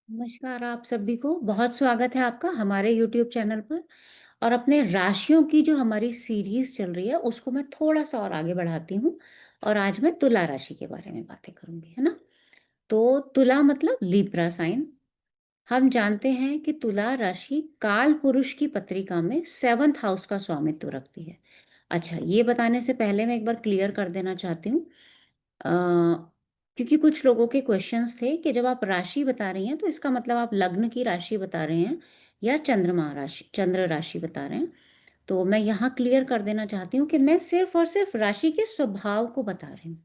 नमस्कार आप सभी को, बहुत स्वागत है आपका हमारे यूट्यूब चैनल पर। और अपने राशियों की जो हमारी सीरीज़ चल रही है, उसको मैं थोड़ा-सा और आगे बढ़ाती हूँ और आज मैं तुला राशि के बारे में बातें करूँगी, है ना? तो तुला मतलब लिब्रा साइन। हम जानते हैं कि तुला राशि कालपुरुष की पत्रिका में 7th हाउस का स्वामित्व रखती है। अच्छा, ये बताने से पहले मैं एक बार क्लियर कर देना चाहती हूँ अ, क्योंकि कुछ लोगों के क्वेश्चंस थे कि जब आप राशि बता रही हैं तो इसका मतलब आप लग्न की राशि बता रहे हैं या चंद्र राशि बता रहे हैं। तो मैं यहाँ क्लियर कर देना चाहती हूँ कि मैं सिर्फ और सिर्फ राशि के स्वभाव को बता रही हूँ।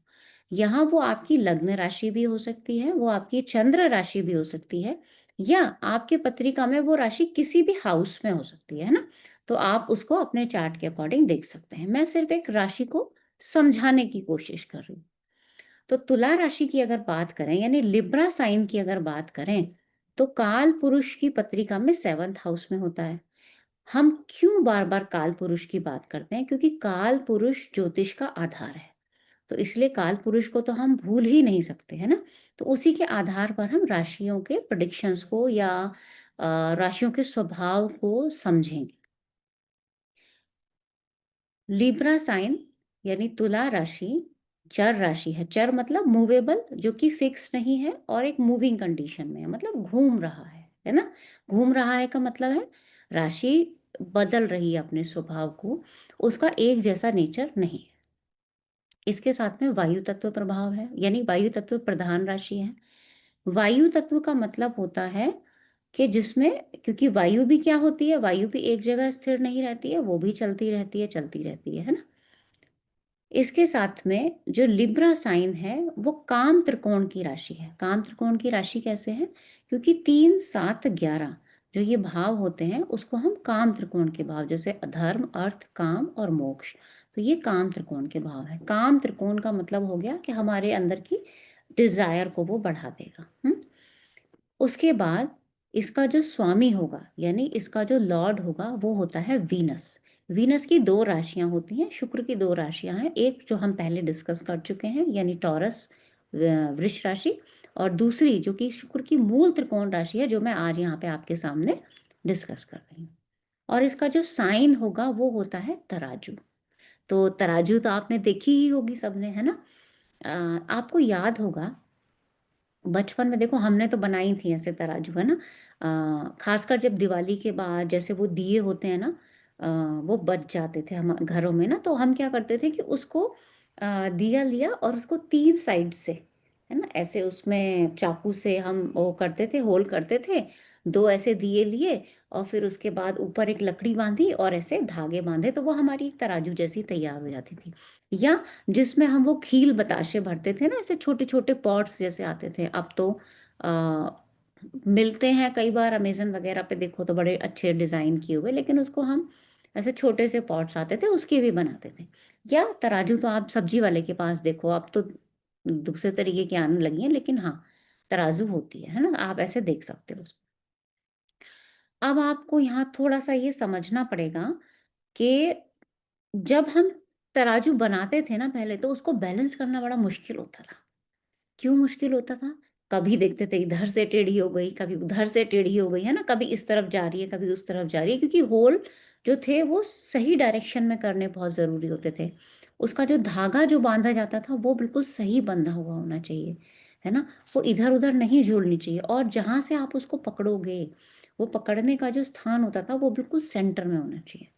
यहाँ वो आपकी लग्न राशि भी हो सकती है, वो आपकी चंद्र राशि भी हो सकती है, या आपके पत्रिका में वो राशि किसी भी हाउस में हो सकती है ना? तो आप उसको अपने चार्ट के अकॉर्डिंग देख सकते हैं। मैं सिर्फ एक राशि को समझाने की कोशिश कर रही हूँ। तो तुला राशि की अगर बात करें यानी लिब्रा साइन की अगर बात करें, तो काल पुरुष की पत्रिका में 7th हाउस में होता है। हम क्यों बार-बार काल पुरुष की बात करते हैं? क्योंकि काल पुरुष ज्योतिष का आधार है। तो इसलिए काल पुरुष को तो हम भूल ही नहीं सकते, है ना? तो उसी के आधार पर हम राशियों के प्रेडिक्शंस को या राशियों के स्वभाव को समझेंगे। लिब्रा साइन यानी तुला राशि चर राशि है। चर मतलब मूवेबल, जो कि फिक्स नहीं है और एक मूविंग कंडीशन में है, मतलब घूम रहा है ना? घूम रहा है का मतलब है राशि बदल रही है अपने स्वभाव को, उसका एक जैसा नेचर नहीं है। इसके साथ में वायु तत्व प्रभाव है, यानी वायु तत्व प्रधान राशि है। वायु तत्व का मतलब होता है कि जिसमें, क्योंकि वायु भी क्या होती है, वायु भी एक जगह स्थिर नहीं रहती है, वो भी चलती रहती है ना? इसके साथ में जो लिब्रा साइन है वो काम त्रिकोण की राशि है। काम त्रिकोण की राशि कैसे है? क्योंकि 3, 7, 11 जो ये भाव होते हैं उसको हम काम त्रिकोण के भाव, जैसे धर्म, अर्थ, काम और मोक्ष, तो ये काम त्रिकोण के भाव है। काम त्रिकोण का मतलब हो गया कि हमारे अंदर की डिजायर को वो बढ़ा देगा। उसके बाद इसका जो स्वामी होगा यानी इसका जो लॉर्ड होगा वो होता है वीनस। वीनस की 2 राशियाँ होती हैं, शुक्र की 2 राशियाँ हैं। एक जो हम पहले डिस्कस कर चुके हैं यानी टॉरस वृष राशि, और दूसरी जो कि शुक्र की मूल त्रिकोण राशि है, जो मैं आज यहाँ पे आपके सामने डिस्कस कर रही हूँ। और इसका जो साइन होगा वो होता है तराजू। तो तराजू तो आपने देखी ही होगी सबने, है ना? आपको याद होगा बचपन में, देखो हमने तो बनाई थी ऐसे तराजू, है ना? खासकर जब दिवाली के बाद जैसे वो दिए होते हैं ना, अ, वो बच जाते थे हम घरों में ना, तो हम क्या करते थे कि उसको दिया लिया और उसको 3 साइड से, है ना, ऐसे उसमें चाकू से हम वो करते थे, होल करते थे। 2 ऐसे दिए लिए और फिर उसके बाद ऊपर एक लकड़ी बांधी और ऐसे धागे बांधे, तो वो हमारी एक तराजू जैसी तैयार हो जाती थी। या जिसमें हम वो खील बताशे भरते थे ना, ऐसे छोटे-छोटे पॉट्स जैसे आते थे। अब तो अ, मिलते हैं कई बार अमेज़न वगैरह पे, देखो तो बड़े अच्छे डिज़ाइन किए हुए, लेकिन उसको हम ऐसे छोटे से पॉट्स आते थे उसके भी बनाते थे। या तराजू तो आप सब्जी वाले के पास देखो, अब तो दूसरे तरीके की आने लगी हैं, लेकिन हाँ, तराजू होती है ना? आप ऐसे देख सकते हो उसको। अब आपको यहाँ थोड़ा-सा ये समझना पड़ेगा कि जब हम तराजू बनाते थे ना पहले, तो उसको बैलेंस करना बड़ा मुश्किल होता था। क्यों मुश्किल होता था? कभी देखते थे इधर से टेढ़ी हो गई, कभी उधर से टेढ़ी हो गई, है ना? कभी इस तरफ जा रही है, कभी उस तरफ जा रही है, क्योंकि होल जो थे वो सही डायरेक्शन में करने बहुत ज़रूरी होते थे। उसका जो धागा जो बाँधा जाता था वो बिल्कुल सही बंधा हुआ होना चाहिए, है ना? वो इधर-उधर नहीं झूलनी चाहिए, और जहाँ से आप उसको पकड़ोगे, वो पकड़ने का जो स्थान होता था वो बिल्कुल सेंटर में होना चाहिए।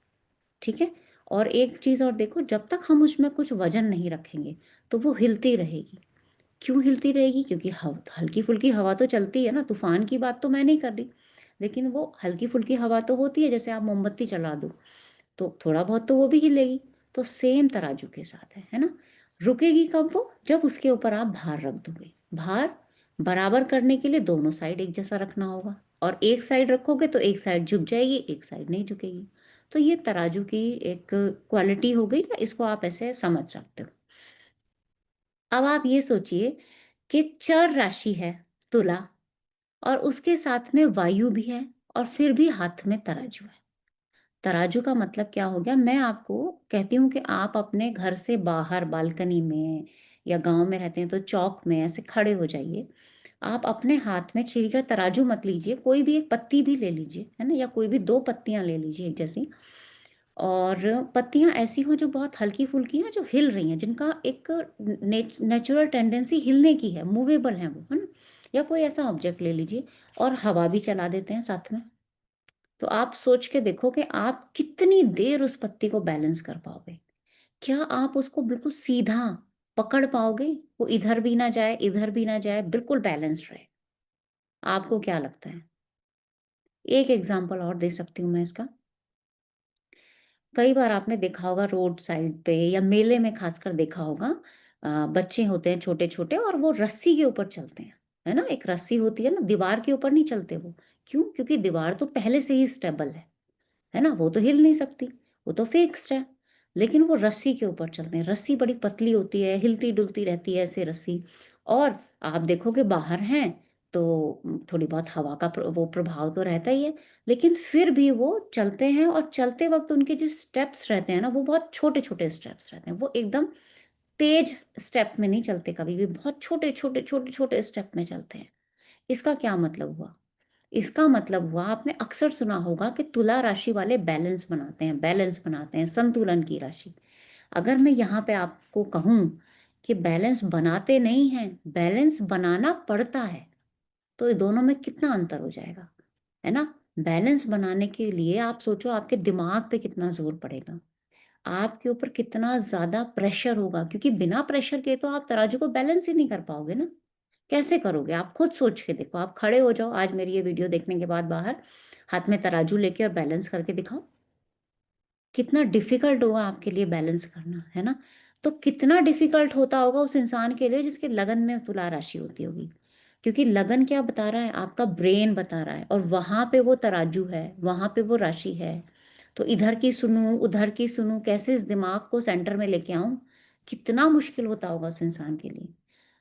ठीक है? और एक चीज़ और देखो, जब तक हम उसमें कुछ वज़न नहीं रखेंगे, तो वो हिलती रहेगी। क्यों हिलती रहेगी? क्योंकि हल्की-फुल्की हवा तो चलती है ना, तूफ़ान की बात तो मैं नहीं कर रही। लेकिन वो हल्की-फुल्की हवा तो होती है, जैसे आप मोमबत्ती जला दो, तो थोड़ा बहुत तो वो भी हिलेगी। तो सेम तराजू के साथ है ना? रुकेगी कब वो? जब उसके ऊपर आप भार रख दोगे। भार बराबर करने के लिए दोनों साइड एक जैसा रखना होगा, और एक साइड रखोगे तो एक साइड झुक जाएगी, एक साइड नहीं झुकेगी। तो ये तराजू की एक क्वालिटी हो गई, या इसको आप ऐसे समझ सकते हो। अब आप ये सोचिए कि चर राशि है तुला, और उसके साथ में वायु भी है, और फिर भी हाथ में तराजू है। तराजू का मतलब क्या हो गया? मैं आपको कहती हूँ कि आप अपने घर से बाहर बालकनी में या गाँव में रहते हैं तो चौक में ऐसे खड़े हो जाइए। आप अपने हाथ में छुरी का तराजू मत लीजिए, कोई भी एक पत्ती भी ले लीजिए, है ना? या कोई भी 2 पत्तियाँ ले लीजिए एक जैसी, और पत्तियाँ ऐसी हों जो बहुत हल्की-फुल्की हैं, जो हिल रही हैं, जिनका एक नेचुरल टेंडेंसी हिलने की है, मूवेबल हैं वो, है ना? या कोई ऐसा ऑब्जेक्ट ले लीजिए और हवा भी चला देते हैं साथ में। तो आप सोच के देखो कि आप कितनी देर उस पत्ती को बैलेंस कर पाओगे? क्या आप उसको बिल्कुल सीधा पकड़ पाओगे? वो इधर भी ना जाए, इधर भी ना जाए, बिल्कुल बैलेंस्ड रहे। आपको क्या लगता है? एक एग्ज़ाम्पल और दे सकती हूँ मैं इसका। कई बार आपने देखा होगा रोड साइड पे या मेले में खासकर देखा होगा, बच्चे होते हैं छोटे-छोटे और वो रस्सी के ऊपर चलते हैं, है ना? एक रस्सी होती है ना, दीवार के ऊपर नहीं चलते वो। क्यों? क्योंकि दीवार तो पहले से ही स्टेबल है ना? वो तो हिल नहीं सकती, वो तो फिक्स्ड है। लेकिन वो रस्सी के ऊपर चलते हैं, रस्सी बड़ी पतली होती है, हिलती-डुलती रहती है ऐसे रस्सी, और आप देखोगे बाहर हैं, तो थोड़ी बहुत हवा का वो प्रभाव तो रहता ही है, लेकिन फिर भी वो चलते हैं और चलते वक़्त उनके जो स्टेप्स रहते हैं ना, वो बहुत छोटे-छोटे स्टेप्स रहते हैं। वो एकदम तेज़ स्टेप में नहीं चलते कभी भी, बहुत छोटे-छोटे, छोटे-छोटे स्टेप में चलते हैं। इसका क्या मतलब हुआ? इसका मतलब हुआ, आपने अक्सर सुना होगा कि तुला राशि वाले बैलेंस बनाते हैं, संतुलन की राशि। अगर मैं यहाँ पे आपको कहूँ कि बैलेंस बनाते नहीं हैं, बैलेंस बनाना पड़ता है, तो ये दोनों में कितना अंतर हो जाएगा, है ना? बैलेंस बनाने के लिए आप सोचो आपके दिमाग पे कितना ज़ोर पड़ेगा, आपके ऊपर कितना ज़्यादा प्रेशर होगा, क्योंकि बिना प्रेशर के तो आप तराजू को बैलेंस ही नहीं कर पाओगे ना। कैसे करोगे? आप खुद सोच के देखो, आप खड़े हो जाओ आज मेरी ये वीडियो देखने के बाद बाहर, हाथ में तराजू लेके और बैलेंस करके दिखाओ। कितना डिफ़िकल्ट होगा आपके लिए बैलेंस करना, है ना? तो कितना डिफ़िकल्ट होता होगा उस इंसान के लिए जिसके लगन में तुला राशि होती होगी। क्योंकि लगन क्या बता रहा है? आपका ब्रेन बता रहा है, और वहाँ पे वो तराजू है, वहाँ पे वो राशि है। तो इधर की सुनूँ, उधर की सुनूँ, कैसे इस दिमाग को सेंटर में लेके आऊँ? कितना मुश्किल होता होगा उस इंसान के लिए।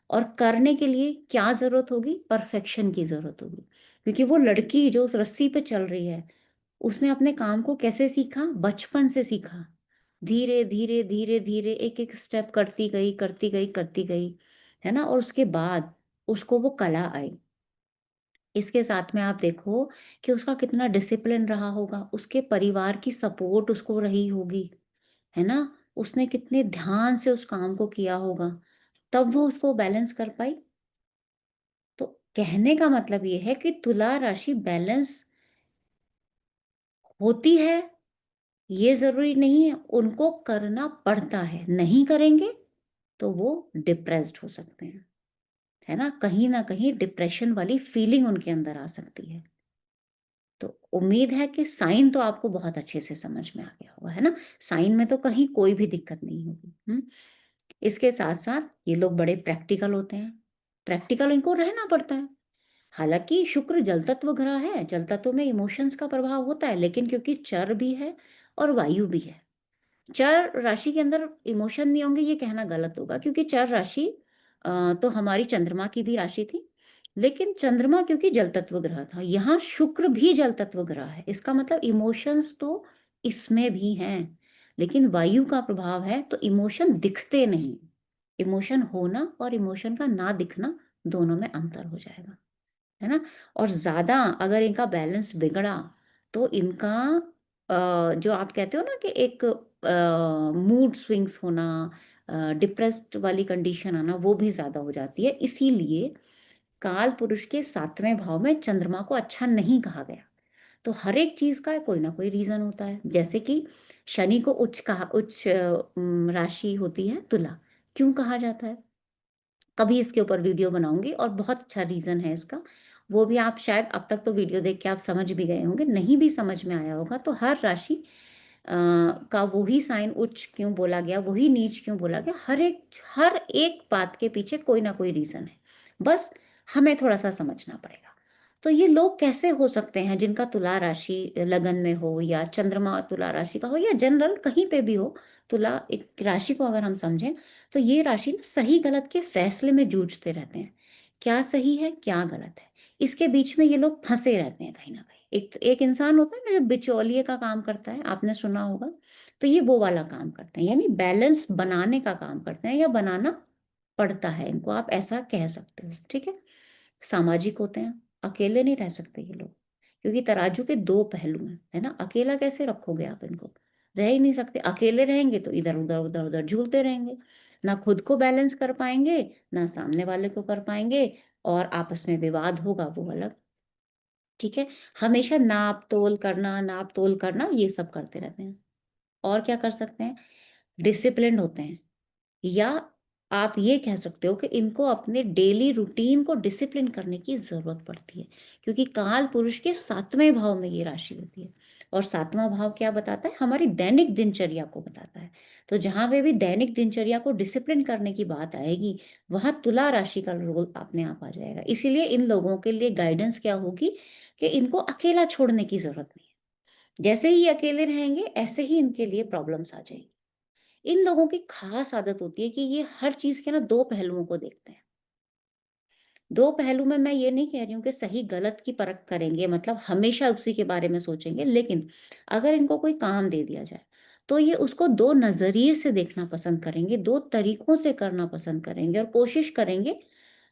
और करने के लिए क्या ज़रूरत होगी? परफ़ेक्शन की ज़रूरत होगी। क्योंकि वो लड़की जो उस रस्सी पे चल रही है, उसने अपने काम को कैसे सीखा? बचपन से सीखा। धीरे-धीरे, धीरे-धीरे एक-एक स्टेप करती गई, करती गई, करती गई, है ना? और उसके बाद उसको वो कला आई। इसके साथ में आप देखो कि उसका कितना डिसिप्लिन रहा होगा, उसके परिवार की सपोर्ट उसको रही होगी, है ना? उसने कितने ध्यान से उस काम को किया होगा, तब वो उसको बैलेंस कर पाई। तो कहने का मतलब ये है कि तुला राशि बैलेंस होती है, ये ज़रूरी नहीं है, उनको करना पड़ता है, नहीं करेंगे तो वो डिप्रेस्ड हो सकते हैं, है ना? कहीं न कहीं डिप्रेशन वाली फीलिंग उनके अंदर आ सकती है। तो उम्मीद है कि साइन तो आपको बहुत अच्छे से समझ में आ गया होगा, है ना? साइन में तो कहीं कोई भी दिक्कत नहीं होगी, हुँ? इसके साथ-साथ ये लोग बड़े प्रैक्टिकल होते हैं, प्रैक्टिकल इनको रहना पड़ता है। हालाँकि शुक्र जल तत्व ग्रह है, जल तत्व में इमोशंस का प्रभाव होता है, लेकिन क्योंकि चर भी है और वायु भी है। चर राशि के अंदर इमोशन नहीं होंगे ये कहना गलत होगा, क्योंकि चर राशि तो हमारी चंद्रमा की भी राशि थी। लेकिन चंद्रमा क्योंकि जल तत्व ग्रह था, यहाँ शुक्र भी जल तत्व ग्रह है। इसका मतलब इमोशंस तो इसमें भी हैं, लेकिन वायु का प्रभाव है तो इमोशन दिखते नहीं। इमोशन होना और इमोशन का ना दिखना, दोनों में अंतर हो जाएगा। है ना? और ज़्यादा अगर इनका बैलेंस बिगड़ा, तो इनका जो आप कहते हो ना कि एक मूड स्विंग्स होना, डिप्रेस्ड वाली कंडीशन आना, वो भी ज़्यादा हो जाती है। इसीलिए काल पुरुष के 7वें भाव में चंद्रमा को अच्छा नहीं कहा गया। तो हर एक चीज़ का कोई ना कोई रीज़न होता है। जैसे कि शनि को उच्च राशि होती है तुला, क्यों कहा जाता है? कभी इसके ऊपर वीडियो बनाऊँगी और बहुत अच्छा रीज़न है इसका। वो भी आप शायद अब तक तो वीडियो देख के आप समझ भी गए होंगे, नहीं भी समझ में आया होगा तो हर राशि का वही साइन उच्च क्यों बोला गया, वही नीच क्यों बोला गया, हर एक बात के पीछे कोई ना कोई रीज़न है। बस हमें थोड़ा-सा समझना पड़ेगा। तो ये लोग कैसे हो सकते हैं जिनका तुला राशि लगन में हो या चंद्रमा तुला राशि का हो या जनरल कहीं पे भी हो, तुला एक राशि को अगर हम समझें, तो ये राशि ना सही-गलत के फैसले में जूझते रहते हैं। क्या सही है, क्या गलत है? इसके बीच में ये लोग फँसे रहते हैं कहीं न कहीं। एक एक इंसान होता है ना जो बिचौलिए का काम करता है, आपने सुना होगा, तो ये वो वाला काम करते हैं, यानी बैलेंस बनाने का काम करते हैं या बनाना पड़ता है इनको, आप ऐसा कह सकते हो, ठीक है? सामाजिक होते हैं, अकेले नहीं रह सकते ये लोग, क्योंकि तराजू के 2 पहलू हैं, है ना? अकेला कैसे रखोगे आप इनको? रह ही नहीं सकते, अकेले रहेंगे तो इधर-उधर, उधर-उधर झूलते रहेंगे, ना खुद को बैलेंस कर पाएँगे, ना सामने वाले को कर पाएँगे और आपस में विवाद होगा वो अलग, ठीक है? हमेशा नाप-तोल करना ये सब करते रहते हैं। और क्या कर सकते हैं? डिसिप्लिन्ड होते हैं। या आप ये कह सकते हो कि इनको अपने डेली रूटीन को डिसिप्लिन करने की ज़रूरत पड़ती है, क्योंकि काल पुरुष के 7वें भाव में ये राशि होती है और 7वाँ भाव क्या बताता है? हमारी दैनिक दिनचर्या को बताता है। तो जहाँ पे भी दैनिक दिनचर्या को डिसिप्लिन करने की बात आएगी, वहाँ तुला राशि का रोल अपने आप आ जाएगा। इसीलिए इन लोगों के लिए गाइडेंस क्या होगी कि इनको अकेला छोड़ने की ज़रूरत नहीं है। जैसे ही ये अकेले रहेंगे, ऐसे ही इनके लिए प्रॉब्लम्स आ जाएँगी। इन लोगों की खास आदत होती है कि ये हर चीज़ के ना 2 पहलुओं को देखते हैं। 2 पहलू में मैं ये नहीं कह रही हूँ कि सही-गलत की परख करेंगे, मतलब हमेशा उसी के बारे में सोचेंगे, लेकिन अगर इनको कोई काम दे दिया जाए, तो ये उसको 2 नज़रिए से देखना पसंद करेंगे, 2 तरीकों से करना पसंद करेंगे और कोशिश करेंगे।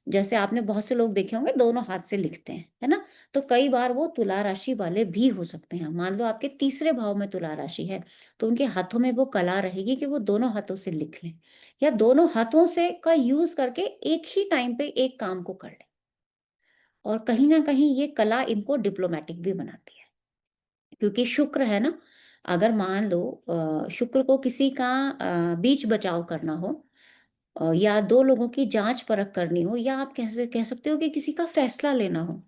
जैसे आपने बहुत से लोग देखे होंगे दोनों हाथ से लिखते हैं, है ना? तो कई बार वो तुला राशि वाले भी हो सकते हैं। मान लो आपके तीसरे भाव में तुला राशि है, तो उनके हाथों में वो कला रहेगी कि वो दोनों हाथों से लिख लें या दोनों हाथों से का यूज़ करके एक ही टाइम पे एक काम को कर लें। और कहीं न कहीं ये कला इनको डिप्लोमैटिक भी बनाती है। क्योंकि शुक्र है ना, अगर मान लो शुक्र को किसी का बीच बचाव करना हो या 2 लोगों की जाँच-परख करनी हो या आप कह सकते हो कि किसी का फैसला लेना हो,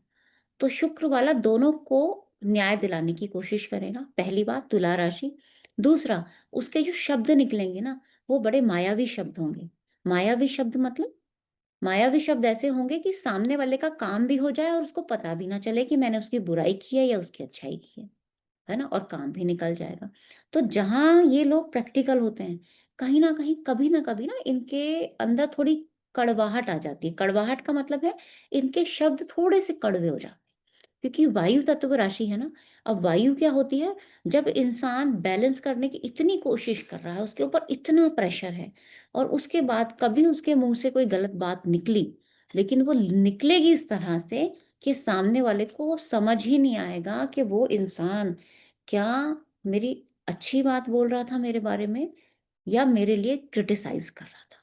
तो शुक्र वाला दोनों को न्याय दिलाने की कोशिश करेगा, पहली बात तुला राशि। दूसरा, उसके जो शब्द निकलेंगे ना, वो बड़े मायावी शब्द होंगे। मायावी शब्द मतलब? मायावी शब्द ऐसे होंगे कि सामने वाले का काम भी हो जाए और उसको पता भी ना चले कि मैंने उसकी बुराई की है या उसकी अच्छाई की है ना? और काम भी निकल जाएगा। तो जहाँ ये लोग प्रैक्टिकल होते हैं, कहीं न कहीं, कभी न कभी ना इनके अंदर थोड़ी कड़वाहट आ जाती है। कड़वाहट का मतलब है इनके शब्द थोड़े-से कड़वे हो जाते हैं। क्योंकि वायु तत्व राशि है ना, अब वायु क्या होती है, जब इंसान बैलेंस करने की इतनी कोशिश कर रहा है, उसके ऊपर इतना प्रेशर है और उसके बाद कभी उसके मुँह से कोई गलत बात निकली, लेकिन वो निकलेगी इस तरह से कि सामने वाले को समझ ही नहीं आएगा कि वो इंसान क्या मेरी अच्छी बात बोल रहा था मेरे बारे में या मेरे लिए क्रिटिसाइज़ कर रहा था।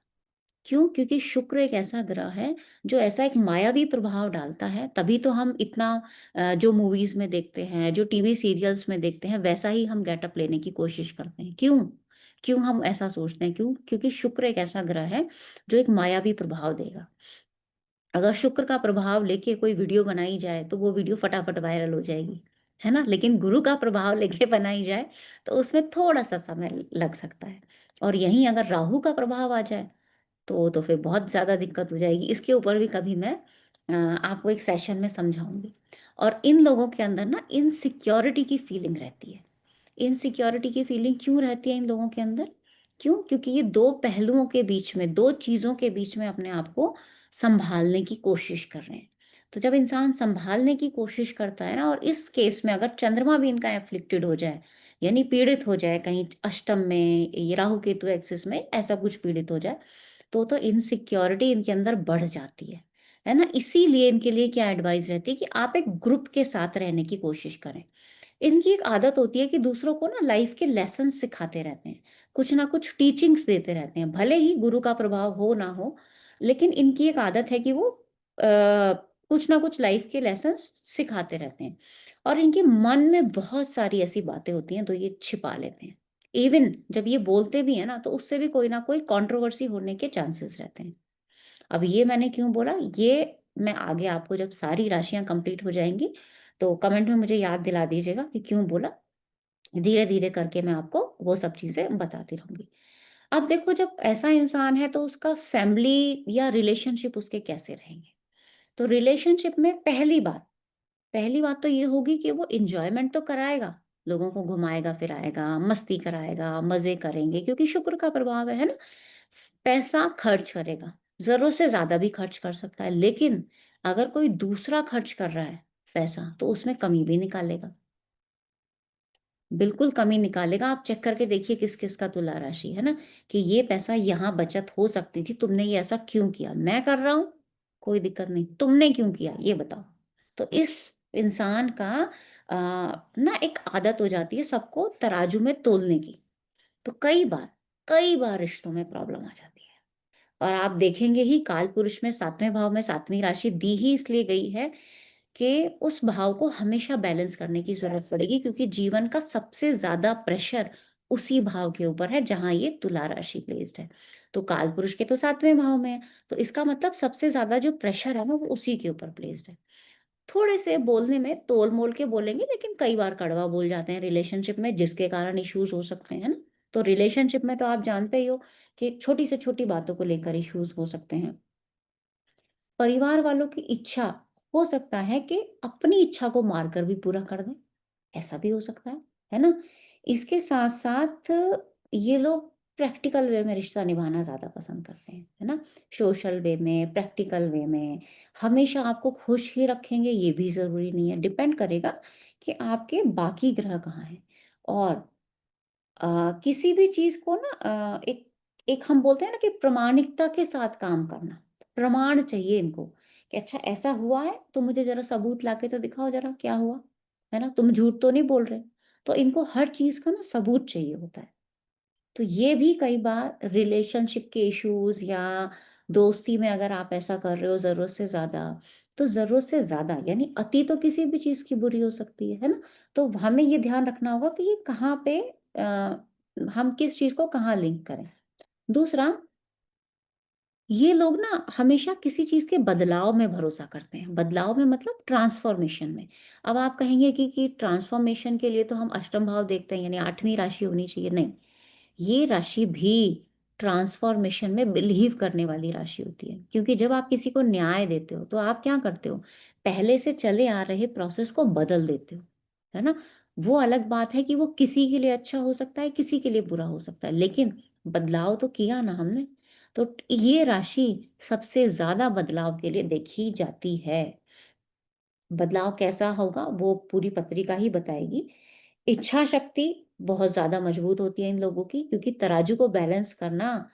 क्यों? क्योंकि शुक्र एक ऐसा ग्रह है जो ऐसा एक मायावी प्रभाव डालता है, तभी तो हम इतना जो मूवीज़ में देखते हैं, जो टीवी सीरियल्स में देखते हैं, वैसा ही हम गेटअप लेने की कोशिश करते हैं। क्यों? क्यों हम ऐसा सोचते हैं? क्यों? क्योंकि शुक्र एक ऐसा ग्रह है जो एक मायावी प्रभाव देगा। अगर शुक्र का प्रभाव लेके कोई वीडियो बनाई जाए, तो वो वीडियो फटाफट वायरल हो जाएगी, है ना? लेकिन गुरु का प्रभाव लेके बनाई जाए, तो उसमें थोड़ा-सा समय लग सकता है। और यहीं अगर राहु का प्रभाव आ जाए, तो फिर बहुत ज़्यादा दिक्कत हो जाएगी। इसके ऊपर भी कभी मैं आपको एक सेशन में समझाऊँगी। और इन लोगों के अंदर ना इनसिक्योरिटी की फीलिंग रहती है। इनसिक्योरिटी की फीलिंग क्यों रहती है इन लोगों के अंदर? क्यों? क्योंकि ये 2 पहलुओं के बीच में, 2 चीज़ों के बीच में अपने आप को सँभालने की कोशिश कर रहे हैं। तो जब इंसान सँभालने की कोशिश करता है ना, और इस केस में अगर चंद्रमा भी इनका एफ़्लिक्टेड हो जाए, यानी पीड़ित हो जाए कहीं अष्टम में, ये राहु केतु एक्सिस में ऐसा कुछ पीड़ित हो जाए, तो इनसिक्योरिटी इनके अंदर बढ़ जाती है ना? इसीलिए इनके लिए क्या एडवाइस रहती है कि आप एक ग्रुप के साथ रहने की कोशिश करें। इनकी एक आदत होती है कि दूसरों को ना लाइफ के लेसन सिखाते रहते हैं, कुछ ना कुछ टीचिंग्स देते रहते हैं, भले ही गुरु का प्रभाव हो ना हो, लेकिन इनकी एक आदत है कि वो कुछ ना कुछ लाइफ के लेसन सिखाते रहते हैं और इनके मन में बहुत सारी ऐसी बातें होती हैं तो ये छिपा लेते हैं। इवन जब ये बोलते भी हैं ना, तो उससे भी कोई ना कोई कंट्रोवर्सी होने के चांसेस रहते हैं। अब ये मैंने क्यों बोला, ये मैं आगे आपको जब सारी राशियाँ कंप्लीट हो जाएँगी, तो कमेंट में मुझे याद दिला दीजिएगा कि क्यों बोला। धीरे-धीरे करके मैं आपको वो सब चीज़ें बताती रहूँगी। अब देखो, जब ऐसा इंसान है तो उसका फैमिली या रिलेशनशिप उसके कैसे रहेंगे? तो रिलेशनशिप में पहली बात तो ये होगी कि वो एन्जॉयमेंट तो कराएगा, लोगों को घुमाएगा-फिराएगा, मस्ती कराएगा, मज़े करेंगे क्योंकि शुक्र का प्रभाव है ना? पैसा खर्च करेगा, ज़रूरत से ज़्यादा भी खर्च कर सकता है, लेकिन अगर कोई दूसरा खर्च कर रहा है पैसा, तो उसमें कमी भी निकालेगा। बिल्कुल कमी निकालेगा। आप चेक करके देखिए किस-किस का तुला राशि, है ना? कि ये पैसा यहाँ बचत हो सकती थी, तुमने ये ऐसा क्यों किया? मैं कर रहा हूँ, कोई दिक्कत नहीं, तुमने क्यों किया? ये बताओ। तो इस इंसान का अ, ना एक आदत हो जाती है सबको तराजू में तोलने की। तो कई बार रिश्तों में प्रॉब्लम आ जाती है। और आप देखेंगे ही कालपुरुष में 7वें भाव में 7वीं राशि दी ही इसलिए गई है कि उस भाव को हमेशा बैलेंस करने की ज़रूरत पड़ेगी, क्योंकि जीवन का सबसे ज़्यादा प्रेशर उसी भाव के ऊपर है जहाँ ये तुला राशि प्लेस्ड है। तो कालपुरुष के तो 7वें भाव में है, तो इसका मतलब सबसे ज़्यादा जो प्रेशर है ना वो उसी के ऊपर प्लेस्ड है। थोड़े से बोलने में तोल-मोल के बोलेंगे, लेकिन कई बार कड़वा बोल जाते हैं रिलेशनशिप में, जिसके कारण इश्यूज़ हो सकते हैं, है ना? तो रिलेशनशिप में तो आप जानते ही हो कि छोटी से छोटी बातों को लेकर इश्यूज़ हो सकते हैं। परिवार वालों की इच्छा हो सकता है कि अपनी इच्छा को मारकर भी पूरा कर दें, ऐसा भी हो सकता है ना? इसके साथ-साथ ये लोग प्रैक्टिकल वे में रिश्ता निभाना ज़्यादा पसंद करते हैं, है ना? सोशल वे में, प्रैक्टिकल वे में, हमेशा आपको खुश ही रखेंगे ये भी ज़रूरी नहीं है, डिपेंड करेगा कि आपके बाकी ग्रह कहाँ हैं। और किसी भी चीज़ को ना एक एक हम बोलते हैं ना कि प्रामाणिकता के साथ काम करना। प्रमाण चाहिए इनको कि अच्छा ऐसा हुआ है, तो मुझे ज़रा सबूत लाके तो दिखाओ ज़रा क्या हुआ, है ना? तुम झूठ तो नहीं बोल रहे। तो इनको हर चीज़ का ना सबूत चाहिए होता है। तो ये भी कई बार रिलेशनशिप के इश्यूज़ या दोस्ती में अगर आप ऐसा कर रहे हो ज़रूरत से ज़्यादा, तो ज़रूरत से ज़्यादा यानी अति तो किसी भी चीज़ की बुरी हो सकती है ना? तो हमें ये ध्यान रखना होगा कि ये कहाँ पे हम किस चीज़ को कहाँ लिंक करें। दूसरा, ये लोग ना हमेशा किसी चीज़ के बदलाव में भरोसा करते हैं। बदलाव में मतलब ट्रांसफ़ॉर्मेशन में। अब आप कहेंगे कि ट्रांसफ़ॉर्मेशन के लिए तो हम अष्टम भाव देखते हैं यानी 8वीं राशि होनी चाहिए, नहीं। ये राशि भी ट्रांसफॉर्मेशन में बिलीव करने वाली राशि होती है, क्योंकि जब आप किसी को न्याय देते हो तो आप क्या करते हो, पहले से चले आ रहे प्रोसेस को बदल देते हो, है ना? वो अलग बात है कि वो किसी के लिए अच्छा हो सकता है, किसी के लिए बुरा हो सकता है, लेकिन बदलाव तो किया ना हमने। तो ये राशि सबसे ज्यादा बदलाव के लिए देखी जाती है। बदलाव कैसा होगा वो पूरी पत्रिका ही बताएगी। इच्छा शक्ति बहुत ज़्यादा मजबूत होती है इन लोगों की, क्योंकि तराजू को बैलेंस करना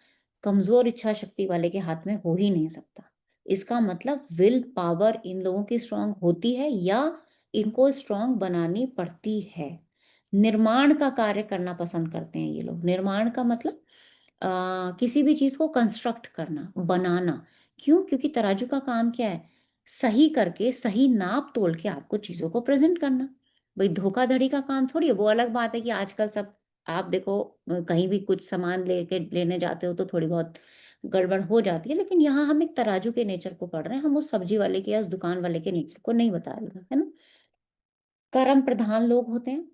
कमज़ोर इच्छा शक्ति वाले के हाथ में हो ही नहीं सकता। इसका मतलब विल पावर इन लोगों की स्ट्रॉन्ग होती है या इनको स्ट्रॉन्ग बनानी पड़ती है। निर्माण का कार्य करना पसंद करते हैं ये लोग। निर्माण का मतलब किसी भी चीज़ को कंस्ट्रक्ट करना, बनाना। क्यों? क्योंकि तराजू का काम क्या है? सही करके, सही नाप-तोल के आपको चीज़ों को प्रेज़ेंट करना। भई धोखाधड़ी का काम थोड़ी है, वो अलग बात है कि आजकल सब आप देखो कहीं भी कुछ सामान लेके लेने जाते हो तो थोड़ी बहुत गड़बड़ हो जाती है, लेकिन यहाँ हम एक तराजू के नेचर को पढ़ रहे हैं, हम उस सब्ज़ी वाले के या उस दुकान वाले के नेचर को नहीं बता रहे हैं, है ना? कर्म प्रधान लोग होते हैं,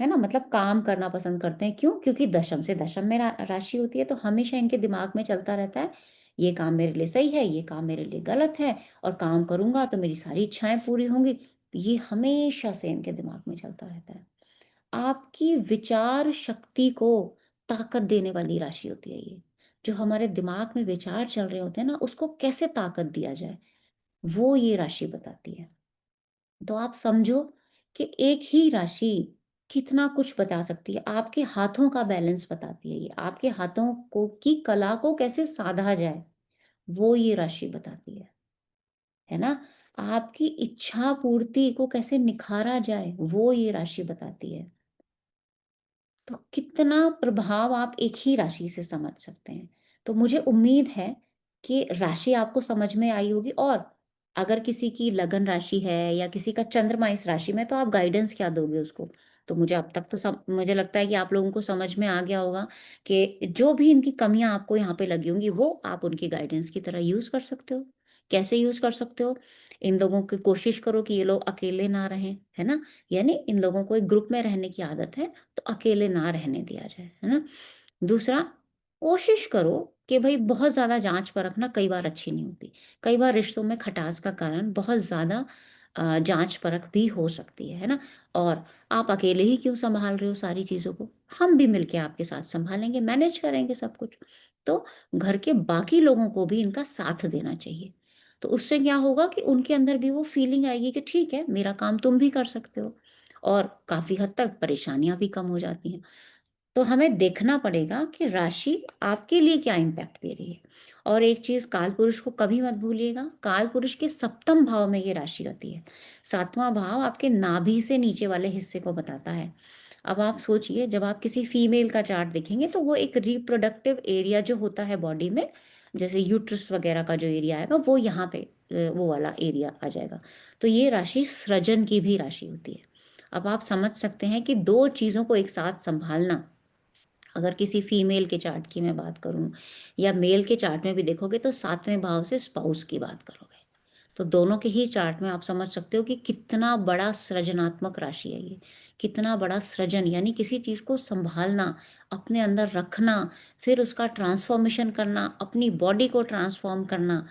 है ना? मतलब काम करना पसंद करते हैं, क्यों? क्योंकि दशम से दशम में राशि होती है, तो हमेशा इनके दिमाग में चलता रहता है, ये काम मेरे लिए सही है, ये काम मेरे लिए गलत है और काम करूँगा तो मेरी सारी इच्छाएँ पूरी होंगी। ये हमेशा से इनके दिमाग में चलता रहता है। आपकी विचार शक्ति को ताकत देने वाली राशि होती है ये। जो हमारे दिमाग में विचार चल रहे होते हैं ना, उसको कैसे ताकत दिया जाए, वो ये राशि बताती है। तो आप समझो कि एक ही राशि कितना कुछ बता सकती है। आपके हाथों का बैलेंस बताती है ये। आपके हाथों को की कला को कैसे साधा जाए, वो ये राशि बताती है ना? आपकी इच्छा पूर्ति को कैसे निखारा जाए, वो ये राशि बताती है। तो कितना प्रभाव आप एक ही राशि से समझ सकते हैं। तो मुझे उम्मीद है कि राशि आपको समझ में आई होगी। और अगर किसी की लगन राशि है या किसी का चंद्रमा इस राशि में, तो आप गाइडेंस क्या दोगे उसको? तो मुझे अब तक तो मुझे लगता है कि आप लोगों को समझ में आ गया होगा कि जो भी इनकी कमियाँ आपको यहाँ पे लगी होंगी, वो आप उनकी गाइडेंस की तरह यूज़ कर सकते हो। कैसे यूज़ कर सकते हो? इन लोगों की कोशिश करो कि ये लोग अकेले ना रहें, है ना? यानी इन लोगों को एक ग्रुप में रहने की आदत है, तो अकेले ना रहने दिया जाए, है ना? दूसरा, कोशिश करो कि भई बहुत ज़्यादा जाँच-परख ना कई बार अच्छी नहीं होती। कई बार रिश्तों में खटास का कारण बहुत ज़्यादा जाँच-परख भी हो सकती है ना? और आप अकेले ही क्यों सँभाल रहे हो सारी चीज़ों को? हम भी मिलके आपके साथ सँभालेंगे, मैनेज करेंगे सब कुछ। तो घर के बाकी लोगों को भी इनका साथ देना चाहिए। तो उससे क्या होगा कि उनके अंदर भी वो फीलिंग आएगी कि ठीक है, मेरा काम तुम भी कर सकते हो। और काफ़ी हद तक परेशानियाँ भी कम हो जाती हैं। तो हमें देखना पड़ेगा कि राशि आपके लिए क्या इम्पैक्ट दे रही है। और एक चीज़ कालपुरुष को कभी मत भूलिएगा, कालपुरुष के सप्तम भाव में ये राशि होती है। सातवां भाव आपके नाभि से नीचे वाले हिस्से को बताता है। अब आप सोचिए, जब आप किसी फीमेल का चार्ट देखेंगे तो वो एक रिप्रोडक्टिव एरिया जो होता है बॉडी में, जैसे यूट्रस वगैरह का जो एरिया आएगा वो यहाँ पे वो वाला एरिया आ जाएगा। तो ये राशि सृजन की भी राशि होती है। अब आप समझ सकते हैं कि 2 चीज़ों को एक साथ सँभालना, अगर किसी फीमेल के चार्ट की मैं बात करूँ या मेल के चार्ट में भी देखोगे तो 7वें भाव से स्पाउस की बात करोगे। तो दोनों के ही चार्ट में आप समझ सकते हो कि कितना बड़ा सृजनात्मक राशि है ये। कितना बड़ा सृजन, यानी किसी चीज़ को सँभालना, अपने अंदर रखना, फिर उसका ट्रांसफ़ॉर्मेशन करना, अपनी बॉडी को ट्रांसफ़ॉर्म करना,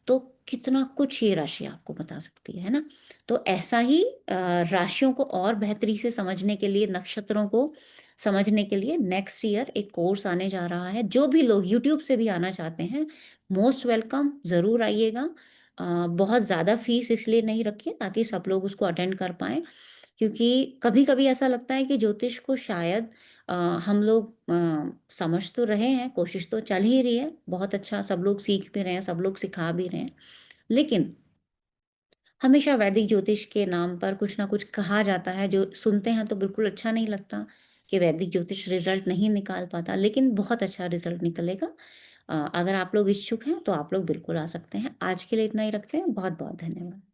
तो कितना कुछ ये राशि आपको बता सकती है ना? तो ऐसा ही राशियों को और बेहतरी से समझने के लिए, नक्षत्रों को समझने के लिए नेक्स्ट ईयर एक कोर्स आने जा रहा है। जो भी लोग यूट्यूब से भी आना चाहते हैं, मोस्ट वेलकम, ज़रूर आइएगा। बहुत ज़्यादा फ़ीस इसलिए नहीं रखी है ताकि सब लोग उसको अटेंड कर पाएँ, क्योंकि कभी-कभी ऐसा लगता है कि ज्योतिष को शायद हम लोग समझ तो रहे हैं, कोशिश तो चल ही रही है, बहुत अच्छा सब लोग सीख भी रहे हैं, सब लोग सिखा भी रहे हैं। लेकिन हमेशा वैदिक ज्योतिष के नाम पर कुछ ना कुछ कहा जाता है, जो सुनते हैं तो बिल्कुल अच्छा नहीं लगता कि वैदिक ज्योतिष रिज़ल्ट नहीं निकाल पाता, लेकिन बहुत अच्छा रिज़ल्ट निकलेगा। अगर आप लोग इच्छुक हैं, तो आप लोग बिल्कुल आ सकते हैं। आज के लिए इतना ही रखते हैं। बहुत-बहुत धन्यवाद।